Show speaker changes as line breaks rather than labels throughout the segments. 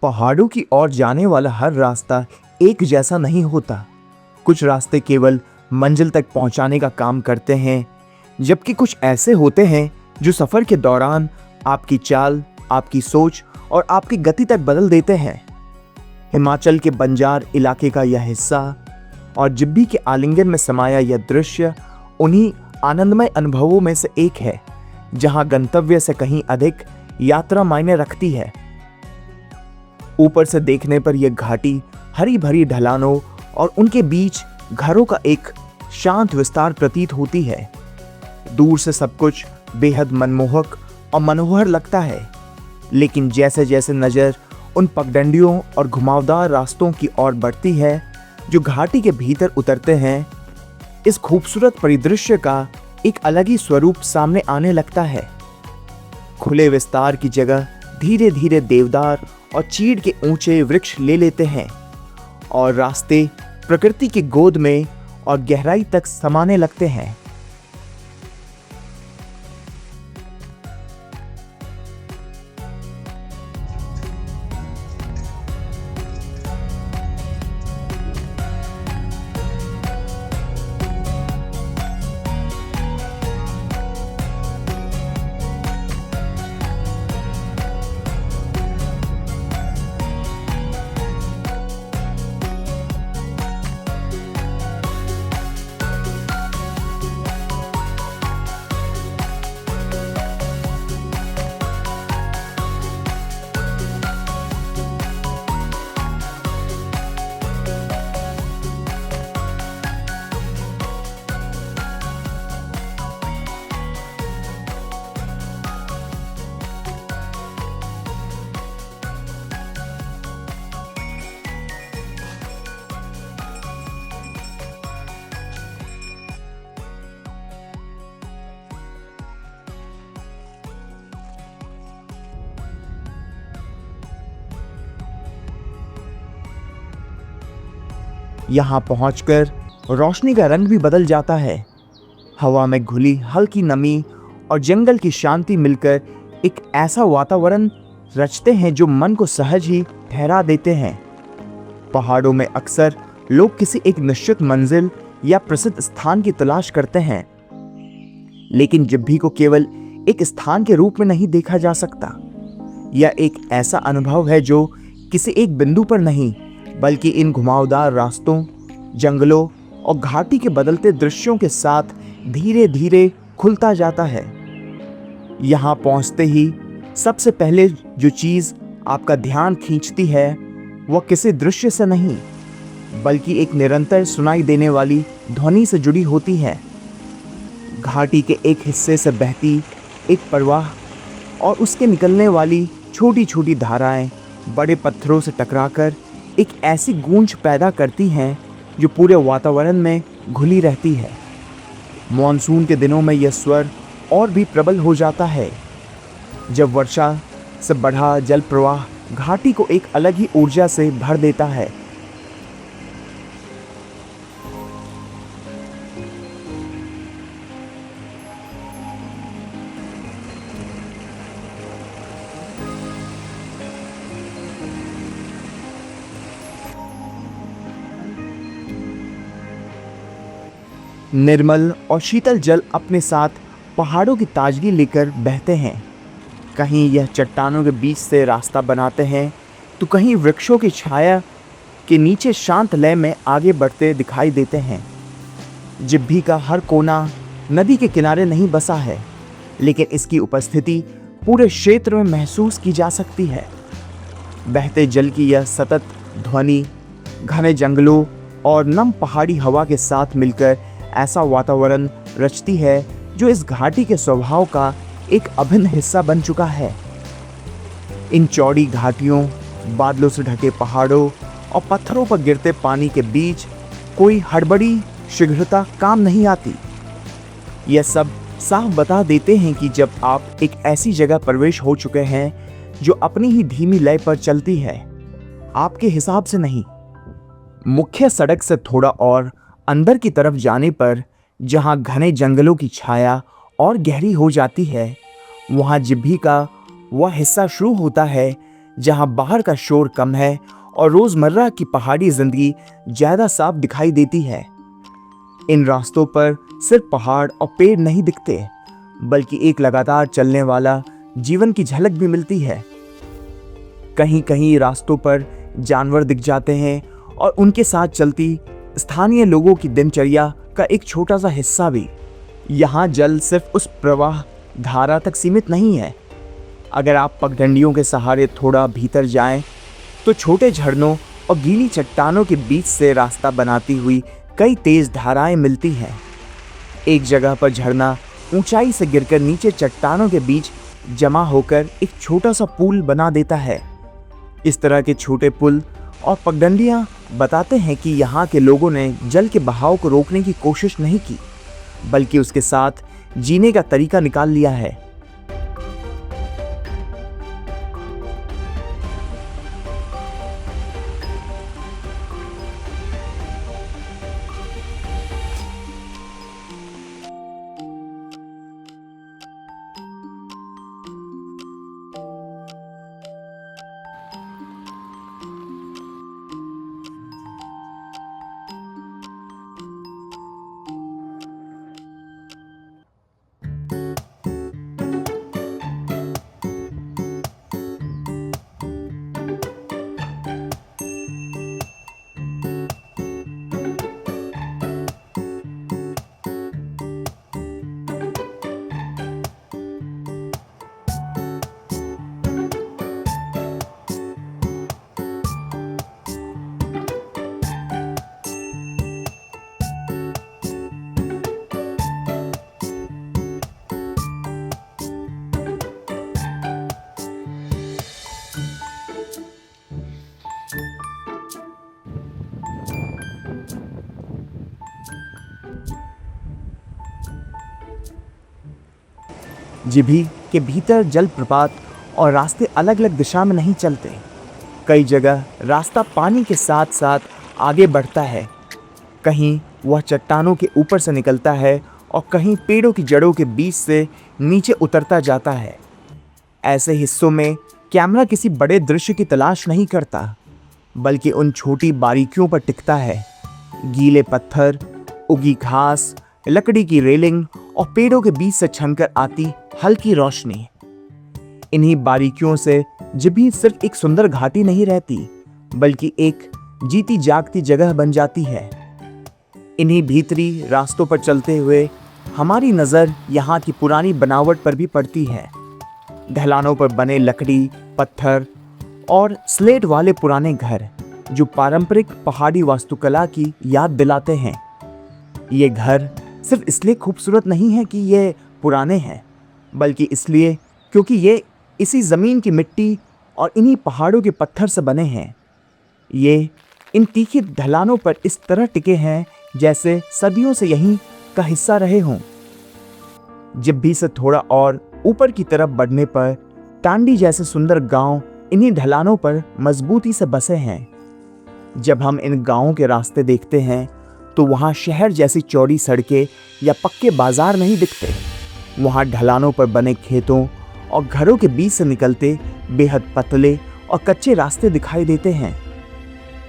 पहाड़ों की ओर जाने वाला हर रास्ता एक जैसा नहीं होता। कुछ रास्ते केवल मंजिल तक पहुंचाने का काम करते हैं, जबकि कुछ ऐसे होते हैं जो सफर के दौरान आपकी चाल, आपकी सोच और आपकी गति तक बदल देते हैं। हिमाचल के बंजार इलाके का यह हिस्सा और जिब्भी के आलिंगन में समाया यह दृश्य उन्हीं आनंदमय अनुभवों में से एक है, जहां गंतव्य से कहीं अधिक यात्रा मायने रखती है। ऊपर से देखने पर यह घाटी हरी भरी ढलानों और उनके बीच घरों का एक शांत विस्तार प्रतीत होती है। दूर से सब कुछ बेहद मनमोहक और मनोहर लगता है, लेकिन जैसे जैसे नजर उन पगडंडियों और घुमावदार रास्तों की ओर बढ़ती है जो घाटी के भीतर उतरते हैं, इस खूबसूरत परिदृश्य का एक अलग ही स्वरूप सामने आने लगता है। खुले विस्तार की जगह धीरे धीरे देवदार और चीड़ के ऊंचे वृक्ष ले लेते हैं और रास्ते प्रकृति की गोद में और गहराई तक समाने लगते हैं। यहाँ पहुंचकर रोशनी का रंग भी बदल जाता है। हवा में घुली हल्की नमी और जंगल की शांति मिलकर एक ऐसा वातावरण रचते हैं जो मन को सहज ही ठहरा देते हैं। पहाड़ों में अक्सर लोग किसी एक निश्चित मंजिल या प्रसिद्ध स्थान की तलाश करते हैं, लेकिन जिब्भी को केवल एक स्थान के रूप में नहीं देखा जा सकता। यह एक ऐसा अनुभव है जो किसी एक बिंदु पर नहीं, बल्कि इन घुमावदार रास्तों, जंगलों और घाटी के बदलते दृश्यों के साथ धीरे धीरे खुलता जाता है। यहाँ पहुँचते ही सबसे पहले जो चीज़ आपका ध्यान खींचती है वह किसी दृश्य से नहीं, बल्कि एक निरंतर सुनाई देने वाली ध्वनि से जुड़ी होती है। घाटी के एक हिस्से से बहती एक प्रवाह और उसके निकलने वाली छोटी छोटी धाराएं बड़े पत्थरों से टकराकर एक ऐसी गूंज पैदा करती हैं जो पूरे वातावरण में घुली रहती है। मॉनसून के दिनों में यह स्वर और भी प्रबल हो जाता है, जब वर्षा से बढ़ा जल प्रवाह घाटी को एक अलग ही ऊर्जा से भर देता है। निर्मल और शीतल जल अपने साथ पहाड़ों की ताजगी लेकर बहते हैं। कहीं यह चट्टानों के बीच से रास्ता बनाते हैं, तो कहीं वृक्षों की छाया के नीचे शांत लय में आगे बढ़ते दिखाई देते हैं। जिब्भी का हर कोना नदी के किनारे नहीं बसा है, लेकिन इसकी उपस्थिति पूरे क्षेत्र में महसूस की जा सकती है। बहते जल की यह सतत ध्वनि घने जंगलों और नम पहाड़ी हवा के साथ मिलकर ऐसा वातावरण रचती है जो इस घाटी के स्वभाव का एक अभिन्न हिस्सा बन चुका है। इन चौड़ी घाटियों, बादलों से ढके पहाड़ों और पत्थरों पर गिरते पानी के बीच कोई हड़बड़ी शीघ्रता काम नहीं आती। यह सब साफ बता देते हैं कि जब आप एक ऐसी जगह प्रवेश हो चुके हैं जो अपनी ही धीमी लय पर चलती है, आपके हिसाब से नहीं। मुख्य सड़क से थोड़ा और अंदर की तरफ जाने पर जहां घने जंगलों की छाया और गहरी हो जाती है, वहां जिब्भी का वह हिस्सा शुरू होता है जहां बाहर का शोर कम है और रोजमर्रा की पहाड़ी जिंदगी ज्यादा साफ दिखाई देती है। इन रास्तों पर सिर्फ पहाड़ और पेड़ नहीं दिखते, बल्कि एक लगातार चलने वाला जीवन की झलक भी मिलती है। कहीं कहीं रास्तों पर जानवर दिख जाते हैं और उनके साथ चलती स्थानीय लोगों की दिनचर्या का एक छोटा सा हिस्सा भी। यहाँ जल सिर्फ उस प्रवाह धारा तक सीमित नहीं है। अगर आप पगडंडियों के सहारे थोड़ा भीतर जाएं, तो छोटे झरनों और गीली चट्टानों के बीच से रास्ता बनाती हुई कई तेज धाराएं मिलती हैं। एक जगह पर झरना ऊंचाई से गिरकर नीचे चट्टानों के बीच जमा होकर एक छोटा सा पुल बना देता है। इस तरह के छोटे पुल और पगडंडियां बताते हैं कि यहाँ के लोगों ने जल के बहाव को रोकने की कोशिश नहीं की, बल्कि उसके साथ जीने का तरीका निकाल लिया है। जिभी के भीतर जलप्रपात और रास्ते अलग अलग दिशा में नहीं चलते। कई जगह रास्ता पानी के साथ साथ आगे बढ़ता है, कहीं वह चट्टानों के ऊपर से निकलता है और कहीं पेड़ों की जड़ों के बीच से नीचे उतरता जाता है। ऐसे हिस्सों में कैमरा किसी बड़े दृश्य की तलाश नहीं करता, बल्कि उन छोटी बारीकियों पर टिकता है। गीले पत्थर, उगी घास, लकड़ी की रेलिंग और पेड़ों के बीच से छनकर आती हल्की रोशनी। इन्हीं बारीकियों से जिभी सिर्फ एक सुंदर घाटी नहीं रहती, बल्कि एक जीती जागती जगह बन जाती है। इन्हीं भीतरी रास्तों पर चलते हुए हमारी नज़र यहाँ की पुरानी बनावट पर भी पड़ती है। ढलानों पर बने लकड़ी, पत्थर और स्लेट वाले पुराने घर जो पारंपरिक पहाड़ी वास्तुकला की याद दिलाते हैं। ये घर सिर्फ इसलिए खूबसूरत नहीं है कि ये पुराने हैं, बल्कि इसलिए क्योंकि ये इसी ज़मीन की मिट्टी और इन्हीं पहाड़ों के पत्थर से बने हैं। ये इन तीखी ढलानों पर इस तरह टिके हैं जैसे सदियों से यहीं का हिस्सा रहे हों। जिब्भी से थोड़ा और ऊपर की तरफ बढ़ने पर टांडी जैसे सुंदर गांव इन्हीं ढलानों पर मजबूती से बसे हैं। जब हम इन गांवों के रास्ते देखते हैं तो वहाँ शहर जैसी चौड़ी सड़कें या पक्के बाजार नहीं दिखते। वहाँ ढलानों पर बने खेतों और घरों के बीच से निकलते बेहद पतले और कच्चे रास्ते दिखाई देते हैं।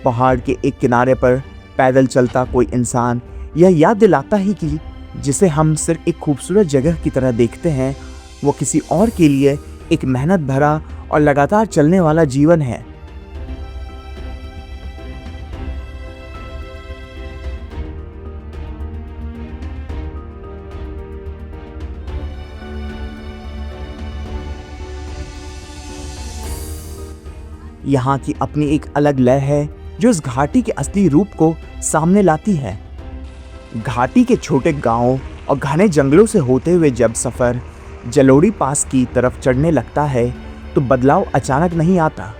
पहाड़ के एक किनारे पर पैदल चलता कोई इंसान यह याद दिलाता है कि जिसे हम सिर्फ एक खूबसूरत जगह की तरह देखते हैं, वो किसी और के लिए एक मेहनत भरा और लगातार चलने वाला जीवन है। यहाँ की अपनी एक अलग लय है जो इस घाटी के असली रूप को सामने लाती है। घाटी के छोटे गांवों और घने जंगलों से होते हुए जब सफ़र जलोड़ी पास की तरफ चढ़ने लगता है तो बदलाव अचानक नहीं आता।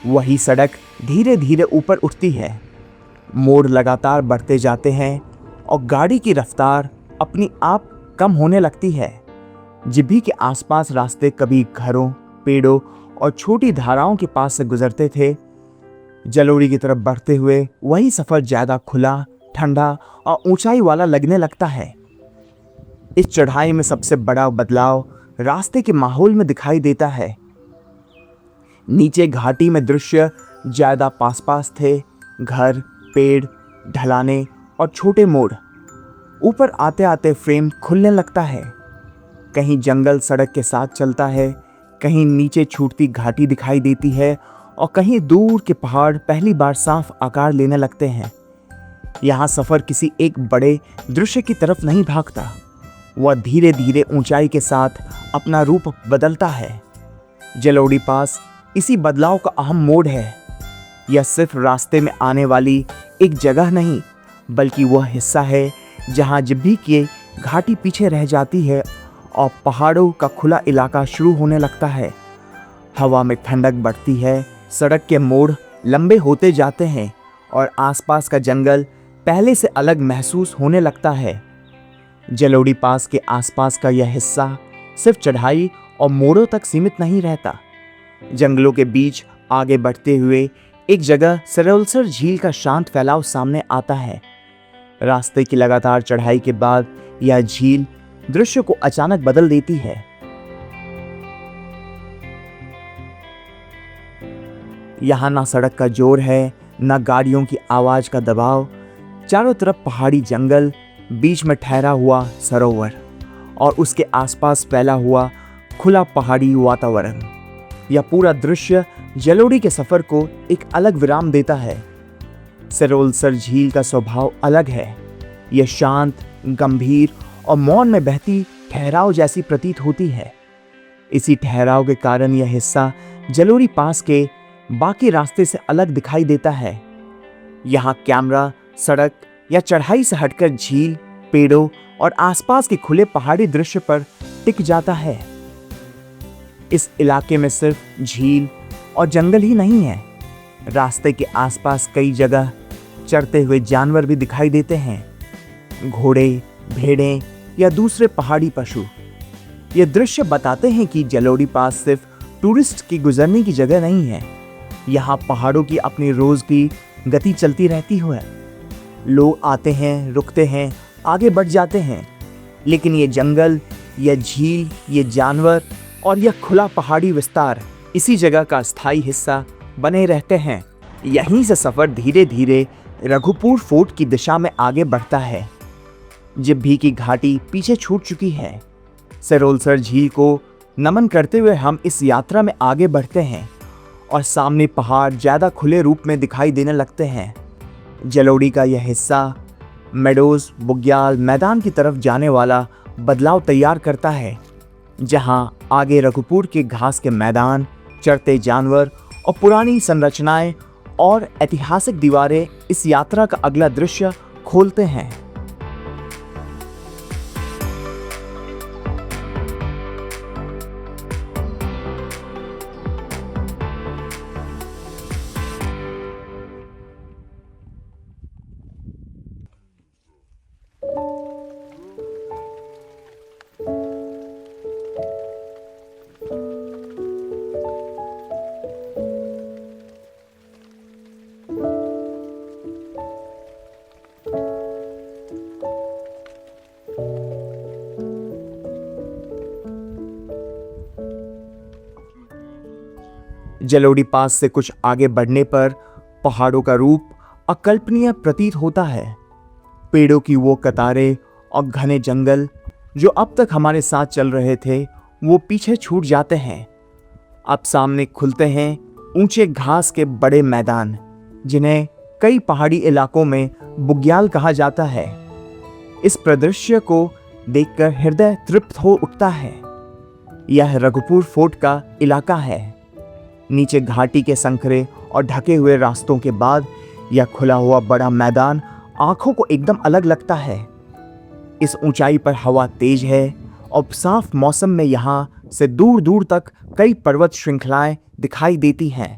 वही सड़क धीरे धीरे ऊपर उठती है, मोड़ लगातार बढ़ते जाते हैं और गाड़ी की रफ्तार अपनी आप कम होने लगती है। जिभी के आसपास रास्ते कभी घरों, पेड़ों और छोटी धाराओं के पास से गुजरते थे, जलोड़ी की तरफ बढ़ते हुए वही सफ़र ज़्यादा खुला, ठंडा और ऊंचाई वाला लगने लगता है। इस चढ़ाई में सबसे बड़ा बदलाव रास्ते के माहौल में दिखाई देता है। नीचे घाटी में दृश्य ज्यादा पास पास थे, घर, पेड़, ढलाने और छोटे मोड़। ऊपर आते आते फ्रेम खुलने लगता है। कहीं जंगल सड़क के साथ चलता है, कहीं नीचे छूटती घाटी दिखाई देती है और कहीं दूर के पहाड़ पहली बार साफ आकार लेने लगते हैं। यहाँ सफर किसी एक बड़े दृश्य की तरफ नहीं भागता, वह धीरे धीरे ऊंचाई के साथ अपना रूप बदलता है। जलोड़ी पास इसी बदलाव का अहम मोड़ है। यह सिर्फ रास्ते में आने वाली एक जगह नहीं, बल्कि वह हिस्सा है जहाँ जब भी कि घाटी पीछे रह जाती है और पहाड़ों का खुला इलाका शुरू होने लगता है। हवा में ठंडक बढ़ती है, सड़क के मोड़ लंबे होते जाते हैं और आसपास का जंगल पहले से अलग महसूस होने लगता है। जलोड़ी पास के आसपास का यह हिस्सा सिर्फ चढ़ाई और मोड़ों तक सीमित नहीं रहता। जंगलों के बीच आगे बढ़ते हुए एक जगह सरोलसर झील का शांत फैलाव सामने आता है। रास्ते की लगातार चढ़ाई के बाद यह झील दृश्य को अचानक बदल देती है। यहां ना सड़क का जोर है, ना गाड़ियों की आवाज का दबाव। चारों तरफ पहाड़ी जंगल, बीच में ठहरा हुआ सरोवर और उसके आसपास फैला हुआ खुला पहाड़ी वातावरण। यह पूरा दृश्य जलोड़ी के सफर को एक अलग विराम देता है। सरोलसर झील का स्वभाव अलग है। यह शांत, गंभीर और मौन में बहती ठहराव जैसी प्रतीत होती है। इसी ठहराव के कारण यह हिस्सा जलोड़ी पास के बाकी रास्ते से अलग दिखाई देता है। यहाँ कैमरा सड़क या चढ़ाई से हटकर झील, पेड़ों और आसपास के खुले पहाड़ी दृश्य पर टिक जाता है। इस इलाके में सिर्फ झील और जंगल ही नहीं है, रास्ते के आसपास कई जगह चरते हुए जानवर भी दिखाई देते हैं। घोड़े, भेड़ें या दूसरे पहाड़ी पशु। ये दृश्य बताते हैं कि जलोड़ी पास सिर्फ टूरिस्ट की गुजरने की जगह नहीं है। यहाँ पहाड़ों की अपनी रोज की गति चलती रहती है। लोग आते हैं, रुकते हैं, आगे बढ़ जाते हैं, लेकिन ये जंगल, यह झील, ये जानवर और यह खुला पहाड़ी विस्तार इसी जगह का स्थायी हिस्सा बने रहते हैं। यहीं से सफर धीरे धीरे रघुपुर फोर्ट की दिशा में आगे बढ़ता है। जिब्भी की घाटी पीछे छूट चुकी है। सरोलसर झील को नमन करते हुए हम इस यात्रा में आगे बढ़ते हैं और सामने पहाड़ ज्यादा खुले रूप में दिखाई देने लगते हैं। जलोड़ी का यह हिस्सा मेडोज, बुग्याल मैदान की तरफ जाने वाला बदलाव तैयार करता है, जहां आगे रघुपुर के घास के मैदान, चरते जानवर और पुरानी संरचनाएं और ऐतिहासिक दीवारें इस यात्रा का अगला दृश्य खोलते हैं। जलोड़ी पास से कुछ आगे बढ़ने पर पहाड़ों का रूप अकल्पनीय प्रतीत होता है। पेड़ों की वो कतारें और घने जंगल जो अब तक हमारे साथ चल रहे थे, वो पीछे छूट जाते हैं। अब सामने खुलते हैं ऊंचे घास के बड़े मैदान, जिन्हें कई पहाड़ी इलाकों में बुग्याल कहा जाता है। इस परिदृश्य को देखकर हृदय तृप्त हो उठता है। यह रघुपुर फोर्ट का इलाका है। नीचे घाटी के संकरे और ढके हुए रास्तों के बाद यह खुला हुआ बड़ा मैदान आंखों को एकदम अलग लगता है। इस ऊंचाई पर हवा तेज है और साफ मौसम में यहाँ से दूर दूर तक कई पर्वत श्रृंखलाएं दिखाई देती हैं।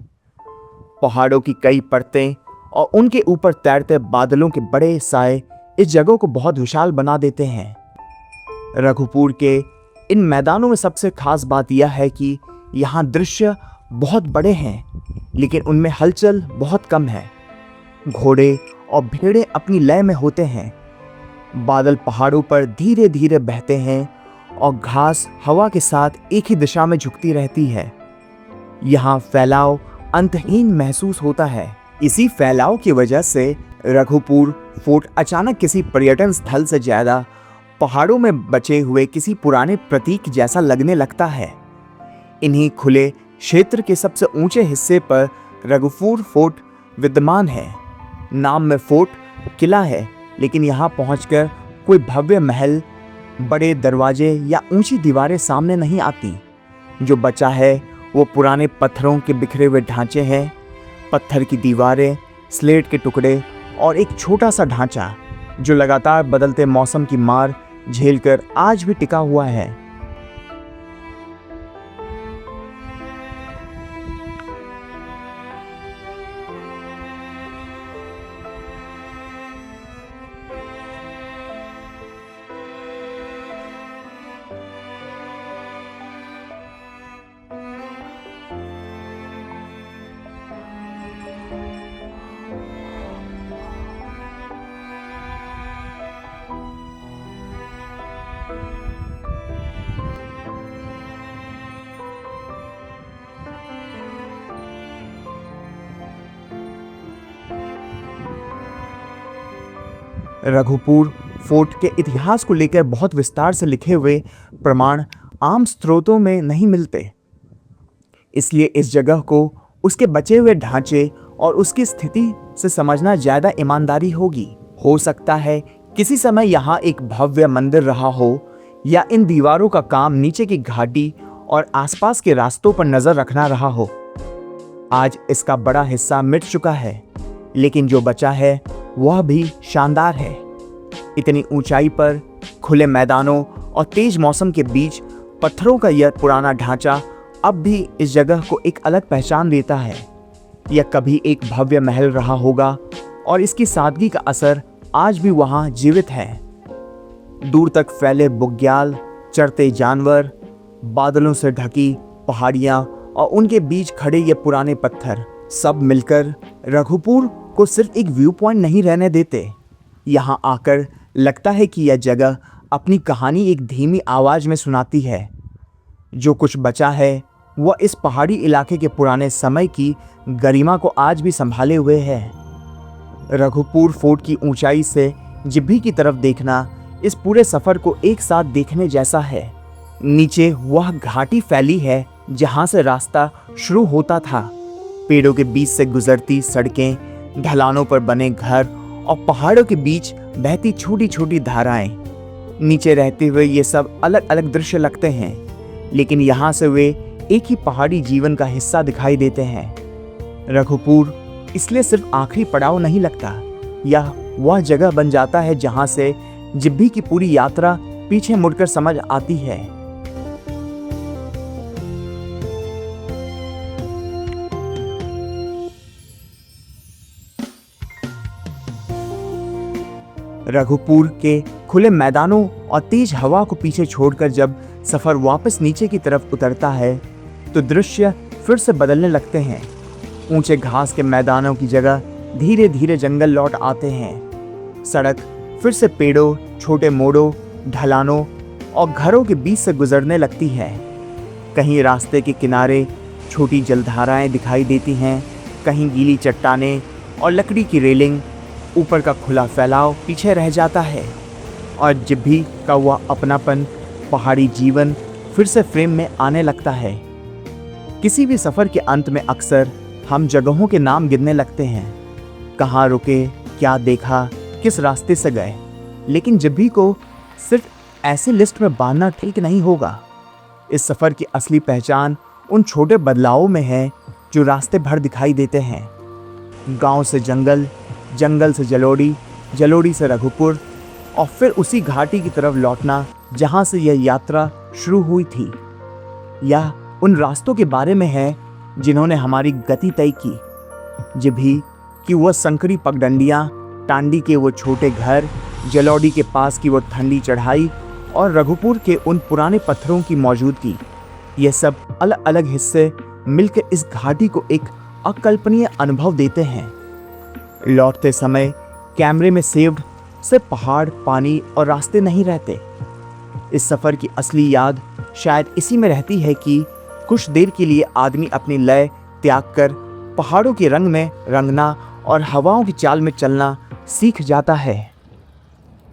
पहाड़ों की कई परतें और उनके ऊपर तैरते बादलों के बड़े साए इस जगह को बहुत विशाल बना देते हैं। रघुपुर के इन मैदानों में सबसे खास बात यह है कि यहाँ दृश्य बहुत बड़े हैं, लेकिन उनमें हलचल बहुत कम है। घोड़े और भेड़ें अपनी लय में होते हैं। बादल पहाड़ों पर धीरे धीरे बहते हैं और घास हवा के साथ एक ही दिशा में झुकती रहती है। यहाँ फैलाव अंतहीन महसूस होता है। इसी फैलाव की वजह से रघुपुर फोर्ट अचानक किसी पर्यटन स्थल से ज्यादा पहाड़ों में बचे हुए किसी पुराने प्रतीक जैसा लगने लगता है। इन्हीं खुले क्षेत्र के सबसे ऊंचे हिस्से पर रघुपुर फोर्ट विद्यमान है। नाम में फोर्ट किला है, लेकिन यहाँ पहुंचकर कोई भव्य महल, बड़े दरवाजे या ऊंची दीवारें सामने नहीं आती। जो बचा है वो पुराने पत्थरों के बिखरे हुए ढांचे हैं, पत्थर की दीवारें, स्लेट के टुकड़े और एक छोटा सा ढांचा जो लगातार बदलते मौसम की मार झेलकर आज भी टिका हुआ है। रघुपुर फोर्ट के इतिहास को लेकर बहुत विस्तार से लिखे हुए प्रमाण आम स्रोतों में नहीं मिलते। इसलिए इस जगह को उसके बचे हुए ढांचे और उसकी स्थिति से समझना ज्यादा ईमानदारी होगी। हो सकता है किसी समय यहाँ एक भव्य मंदिर रहा हो, या इन दीवारों का काम नीचे की घाटी और आसपास के रास्तों पर नजर रखना रहा हो। आज इसका बड़ा हिस्सा मिट चुका है, लेकिन जो बचा है वह भी शानदार है। इतनी ऊंचाई पर, खुले मैदानों और तेज मौसम के बीच पत्थरों का यह पुराना ढांचा अब भी इस जगह को एक अलग पहचान देता है। यह कभी एक भव्य महल रहा होगा और इसकी सादगी का असर आज भी वहां जीवित है। दूर तक फैले बुग्याल, चरते जानवर, बादलों से ढकी पहाड़ियां और उनके बीच खड़े ये पुराने पत्थर सब मिलकर रघुपुर को सिर्फ एक व्यू पॉइंट नहीं रहने देते। यहाँ आकर लगता है कि यह जगह अपनी कहानी एक धीमी आवाज में सुनाती है। जो कुछ बचा है वह इस पहाड़ी इलाके के पुराने समय की गरिमा को आज भी संभाले हुए है। रघुपुर फोर्ट की ऊंचाई से जिब्भी की तरफ देखना इस पूरे सफर को एक साथ देखने जैसा है। नीचे वह घाटी फैली है जहां से रास्ता शुरू होता था। पेड़ों के बीच से गुजरती सड़कें, ढलानों पर बने घर और पहाड़ों के बीच बहती छोटी छोटी धाराएं। नीचे रहते हुए ये सब अलग अलग दृश्य लगते हैं, लेकिन यहाँ से वे एक ही पहाड़ी जीवन का हिस्सा दिखाई देते हैं। रघुपुर इसलिए सिर्फ आखिरी पड़ाव नहीं लगता, यह वह जगह बन जाता है जहाँ से जिब्भी की पूरी यात्रा पीछे मुड़कर समझ आती है। रघुपुर के खुले मैदानों और तेज हवा को पीछे छोड़कर जब सफर वापस नीचे की तरफ उतरता है तो दृश्य फिर से बदलने लगते हैं। ऊंचे घास के मैदानों की जगह धीरे धीरे जंगल लौट आते हैं। सड़क फिर से पेड़ों, छोटे मोड़ों, ढलानों और घरों के बीच से गुजरने लगती है। कहीं रास्ते के किनारे छोटी जलधाराएं दिखाई देती हैं, कहीं गीली चट्टानें और लकड़ी की रेलिंग। ऊपर का खुला फैलाव पीछे रह जाता है और जिब्भी का वह अपनापन, पहाड़ी जीवन फिर से फ्रेम में आने लगता है। किसी भी सफ़र के अंत में अक्सर हम जगहों के नाम गिनने लगते हैं, कहाँ रुके, क्या देखा, किस रास्ते से गए। लेकिन जिब्भी को सिर्फ ऐसे लिस्ट में बांधना ठीक नहीं होगा। इस सफ़र की असली पहचान उन छोटे बदलावों में है जो रास्ते भर दिखाई देते हैं। गांव से जंगल, जंगल से जलोड़ी, जलोड़ी से रघुपुर और फिर उसी घाटी की तरफ लौटना जहां से यह यात्रा शुरू हुई थी। यह उन रास्तों के बारे में है जिन्होंने हमारी गति तय की। जिब्भी की वह संकरी पगडंडियाँ, टांडी के वो छोटे घर, जलोड़ी के पास की वो ठंडी चढ़ाई और रघुपुर के उन पुराने पत्थरों की मौजूदगी, ये सब अलग अलग हिस्से मिलकर इस घाटी को एक अकल्पनीय अनुभव देते हैं। लौटते समय कैमरे में सेव्ड सिर्फ पहाड़, पानी और रास्ते नहीं रहते। इस सफ़र की असली याद शायद इसी में रहती है कि कुछ देर के लिए आदमी अपनी लय त्याग कर पहाड़ों के रंग में रंगना और हवाओं की चाल में चलना सीख जाता है।